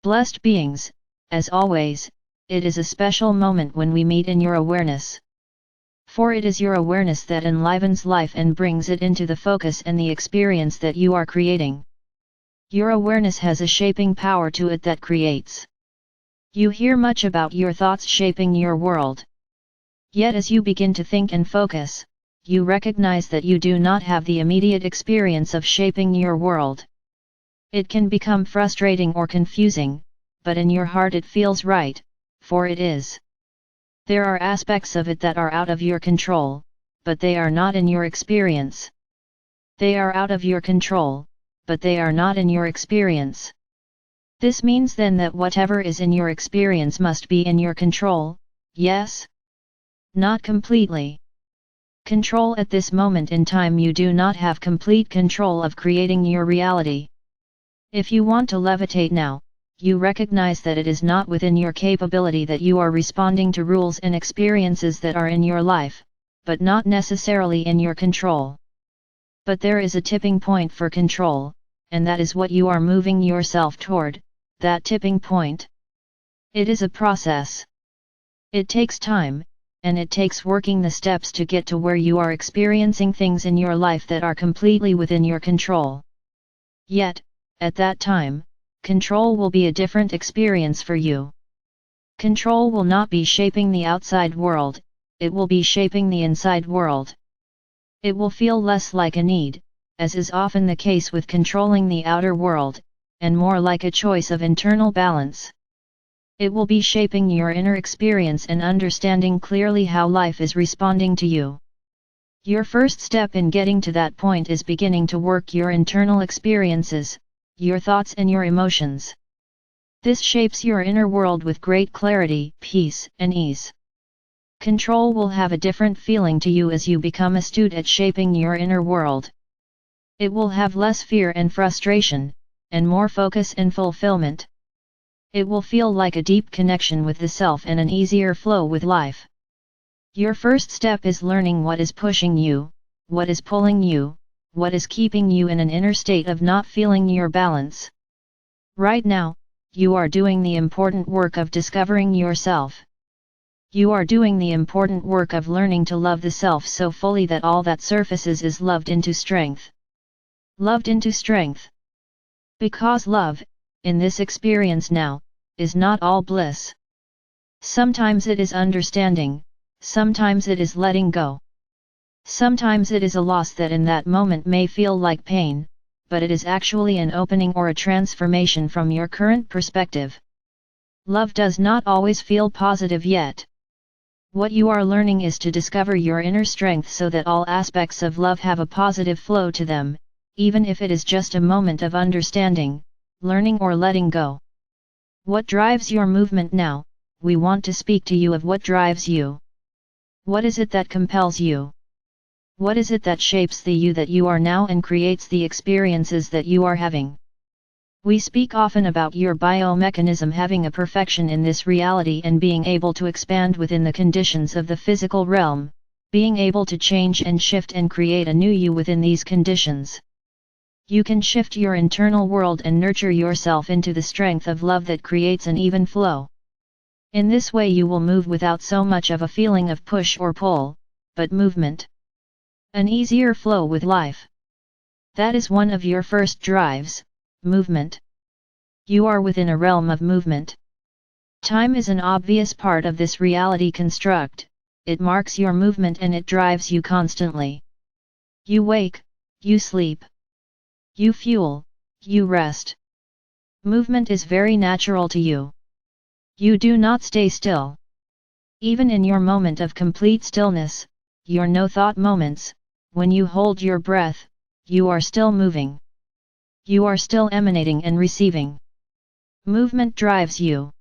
Blessed beings, as always, it is a special moment when we meet in your awareness. For it is your awareness that enlivens life and brings it into the focus and the experience that you are creating. Your awareness has a shaping power to it that creates. You hear much about your thoughts shaping your world. Yet as you begin to think and focus, you recognize that you do not have the immediate experience of shaping your world. It can become frustrating or confusing, but in your heart it feels right, for it is. There are aspects of it that are out of your control, but they are not in your experience. They are out of your control, but they are not in your experience. This means then that whatever is in your experience must be in your control, yes? Not completely. Control at this moment in time. You do not have complete control of creating your reality. If you want to levitate now, you recognize that it is not within your capability, that you are responding to rules and experiences that are in your life, but not necessarily in your control. But there is a tipping point for control, and that is what you are moving yourself toward, that tipping point. It is a process. It takes time, and it takes working the steps to get to where you are experiencing things in your life that are completely within your control. Yet, at that time, control will be a different experience for you. Control will not be shaping the outside world, it will be shaping the inside world. It will feel less like a need, as is often the case with controlling the outer world, and more like a choice of internal balance. It will be shaping your inner experience and understanding clearly how life is responding to you. Your first step in getting to that point is beginning to work your internal experiences, your thoughts and your emotions. This shapes your inner world with great clarity, peace, and ease. Control will have a different feeling to you as you become astute at shaping your inner world. It will have less fear and frustration, and more focus and fulfillment. It will feel like a deep connection with the self and an easier flow with life. Your first step is learning what is pushing you, what is pulling you, what is keeping you in an inner state of not feeling your balance. Right now, you are doing the important work of discovering yourself. You are doing the important work of learning to love the self so fully that all that surfaces is loved into strength. Loved into strength. Because love, in this experience now, is not all bliss. Sometimes it is understanding, sometimes it is letting go. Sometimes it is a loss that in that moment may feel like pain, but it is actually an opening or a transformation from your current perspective. Love does not always feel positive yet. What you are learning is to discover your inner strength so that all aspects of love have a positive flow to them, even if it is just a moment of understanding, learning or letting go. What drives your movement now? We want to speak to you of what drives you. What is it that compels you? What is it that shapes the you that you are now and creates the experiences that you are having? We speak often about your biomechanism having a perfection in this reality and being able to expand within the conditions of the physical realm, being able to change and shift and create a new you within these conditions. You can shift your internal world and nurture yourself into the strength of love that creates an even flow. In this way you will move without so much of a feeling of push or pull, but movement. An easier flow with life. That is one of your first drives, movement. You are within a realm of movement. Time is an obvious part of this reality construct, it marks your movement and it drives you constantly. You wake, you sleep. You fuel, you rest. Movement is very natural to you. You do not stay still. Even in your moment of complete stillness, your no-thought moments, when you hold your breath, you are still moving. You are still emanating and receiving. Movement drives you.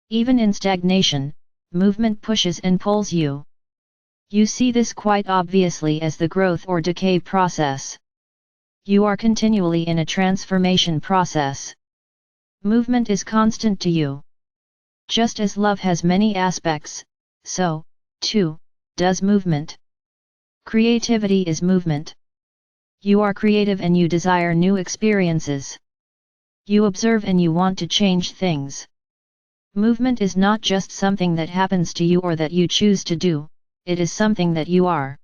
Even in stagnation, movement pushes and pulls you. You see this quite obviously as the growth or decay process. You are continually in a transformation process. Movement is constant to you. Just as love has many aspects, so, too, does movement. Creativity is movement. You are creative and you desire new experiences. You observe and you want to change things. Movement is not just something that happens to you or that you choose to do, it is something that you are.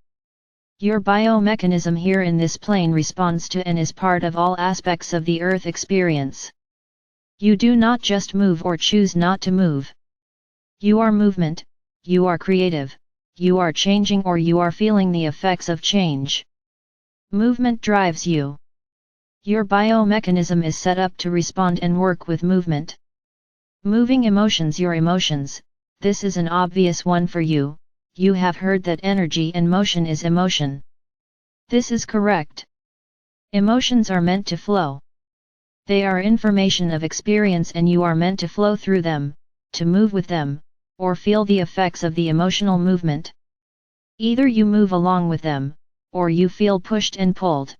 Your biomechanism here in this plane responds to and is part of all aspects of the earth experience. You do not just move or choose not to move. You are movement, you are creative, you are changing or you are feeling the effects of change. Movement drives you. Your biomechanism is set up to respond and work with movement. Moving emotions, your emotions, this is an obvious one for you. You have heard that energy and motion is emotion. This is correct. Emotions are meant to flow. They are information of experience and you are meant to flow through them, to move with them, or feel the effects of the emotional movement. Either you move along with them, or you feel pushed and pulled.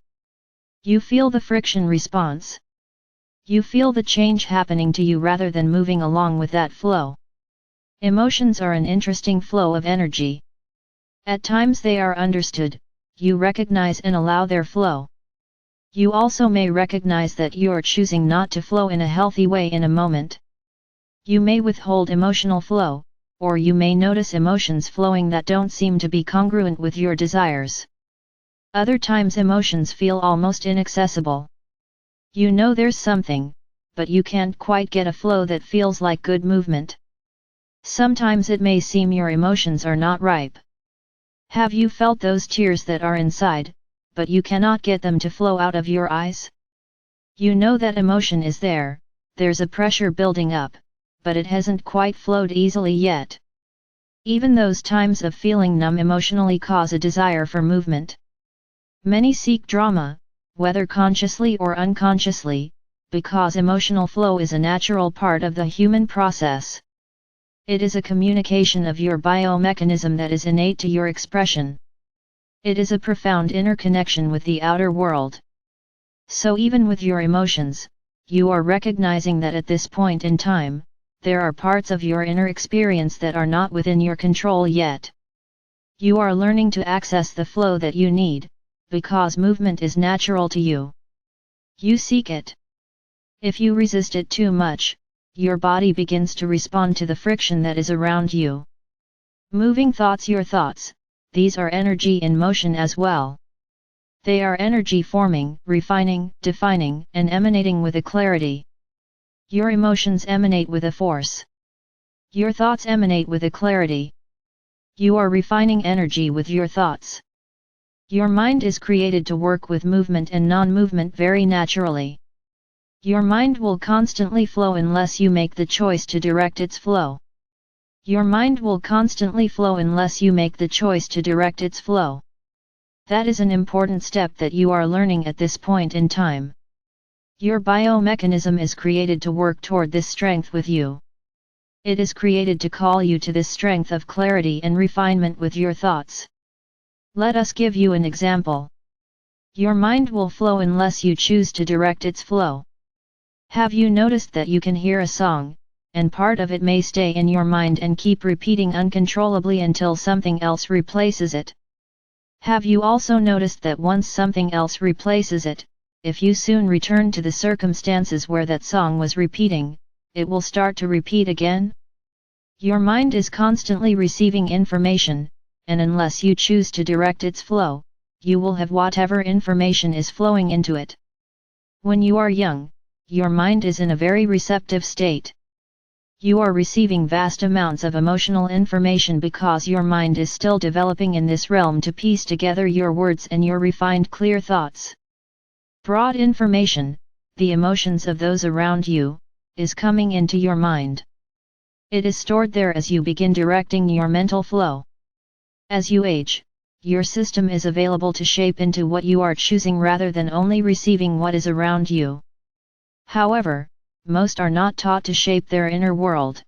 You feel the friction response. You feel the change happening to you rather than moving along with that flow. Emotions are an interesting flow of energy. At times they are understood, you recognize and allow their flow. You also may recognize that you're choosing not to flow in a healthy way in a moment. You may withhold emotional flow, or you may notice emotions flowing that don't seem to be congruent with your desires. Other times emotions feel almost inaccessible. You know there's something, but you can't quite get a flow that feels like good movement. Sometimes it may seem your emotions are not ripe. Have you felt those tears that are inside, but you cannot get them to flow out of your eyes? You know that emotion is there, there's a pressure building up, but it hasn't quite flowed easily yet. Even those times of feeling numb emotionally cause a desire for movement. Many seek drama, whether consciously or unconsciously, because emotional flow is a natural part of the human process. It is a communication of your biomechanism that is innate to your expression. It is a profound inner connection with the outer world. So even with your emotions, you are recognizing that at this point in time, there are parts of your inner experience that are not within your control yet. You are learning to access the flow that you need, because movement is natural to you. You seek it. If you resist it too much, your body begins to respond to the friction that is around you. Moving thoughts, your thoughts, these are energy in motion as well. They are energy forming, refining, defining, and emanating with a clarity. Your emotions emanate with a force. Your thoughts emanate with a clarity. You are refining energy with your thoughts. Your mind is created to work with movement and non-movement very naturally. Your mind will constantly flow unless you make the choice to direct its flow. Your mind will constantly flow unless you make the choice to direct its flow. That is an important step that you are learning at this point in time. Your biomechanism is created to work toward this strength with you. It is created to call you to this strength of clarity and refinement with your thoughts. Let us give you an example. Your mind will flow unless you choose to direct its flow. Have you noticed that you can hear a song, and part of it may stay in your mind and keep repeating uncontrollably until something else replaces it? Have you also noticed that once something else replaces it, if you soon return to the circumstances where that song was repeating, it will start to repeat again? Your mind is constantly receiving information, and unless you choose to direct its flow, you will have whatever information is flowing into it. When you are young, your mind is in a very receptive state. You are receiving vast amounts of emotional information because your mind is still developing in this realm to piece together your words and your refined clear thoughts. Broad information, the emotions of those around you, is coming into your mind. It is stored there as you begin directing your mental flow. As you age, your system is available to shape into what you are choosing rather than only receiving what is around you. However, most are not taught to shape their inner world.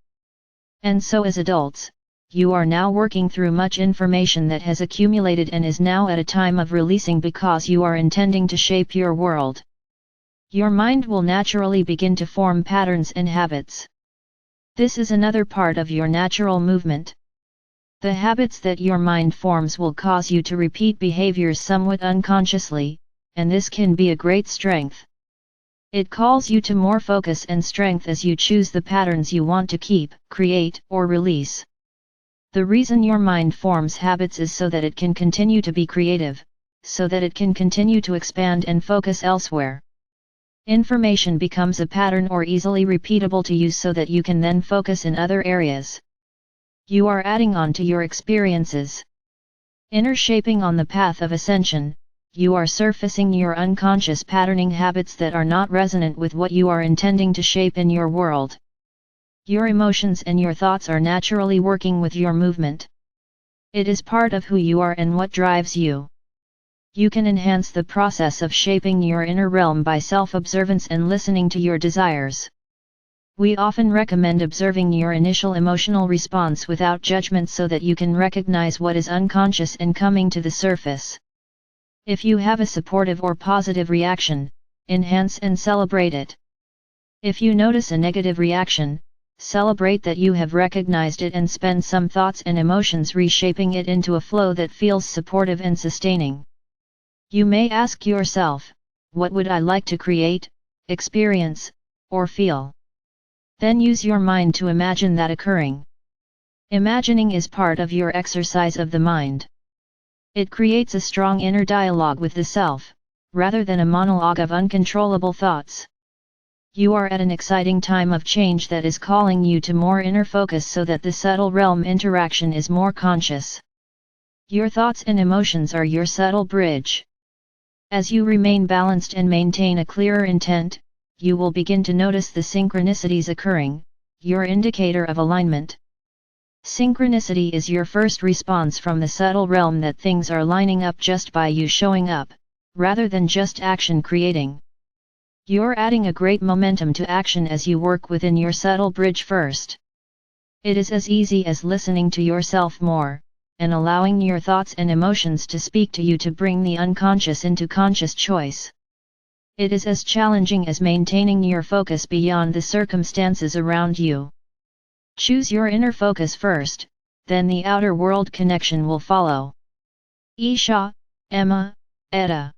And so as adults, you are now working through much information that has accumulated and is now at a time of releasing because you are intending to shape your world. Your mind will naturally begin to form patterns and habits. This is another part of your natural movement. The habits that your mind forms will cause you to repeat behaviors somewhat unconsciously, and this can be a great strength. It calls you to more focus and strength as you choose the patterns you want to keep, create, or release. The reason your mind forms habits is so that it can continue to be creative, so that it can continue to expand and focus elsewhere. Information becomes a pattern or easily repeatable to you so that you can then focus in other areas. You are adding on to your experiences. Inner shaping on the path of ascension, you are surfacing your unconscious patterning habits that are not resonant with what you are intending to shape in your world. Your emotions and your thoughts are naturally working with your movement. It is part of who you are and what drives you. You can enhance the process of shaping your inner realm by self-observance and listening to your desires. We often recommend observing your initial emotional response without judgment so that you can recognize what is unconscious and coming to the surface. If you have a supportive or positive reaction, enhance and celebrate it. If you notice a negative reaction, celebrate that you have recognized it and spend some thoughts and emotions reshaping it into a flow that feels supportive and sustaining. You may ask yourself, what would I like to create, experience, or feel? Then use your mind to imagine that occurring. Imagining is part of your exercise of the mind. It creates a strong inner dialogue with the self, rather than a monologue of uncontrollable thoughts. You are at an exciting time of change that is calling you to more inner focus so that the subtle realm interaction is more conscious. Your thoughts and emotions are your subtle bridge. As you remain balanced and maintain a clearer intent, you will begin to notice the synchronicities occurring, your indicator of alignment. Synchronicity is your first response from the subtle realm that things are lining up just by you showing up, rather than just action creating. You're adding a great momentum to action as you work within your subtle bridge first. It is as easy as listening to yourself more, and allowing your thoughts and emotions to speak to you to bring the unconscious into conscious choice. It is as challenging as maintaining your focus beyond the circumstances around you. Choose your inner focus first, then the outer world connection will follow. Isha, Emma, Etta.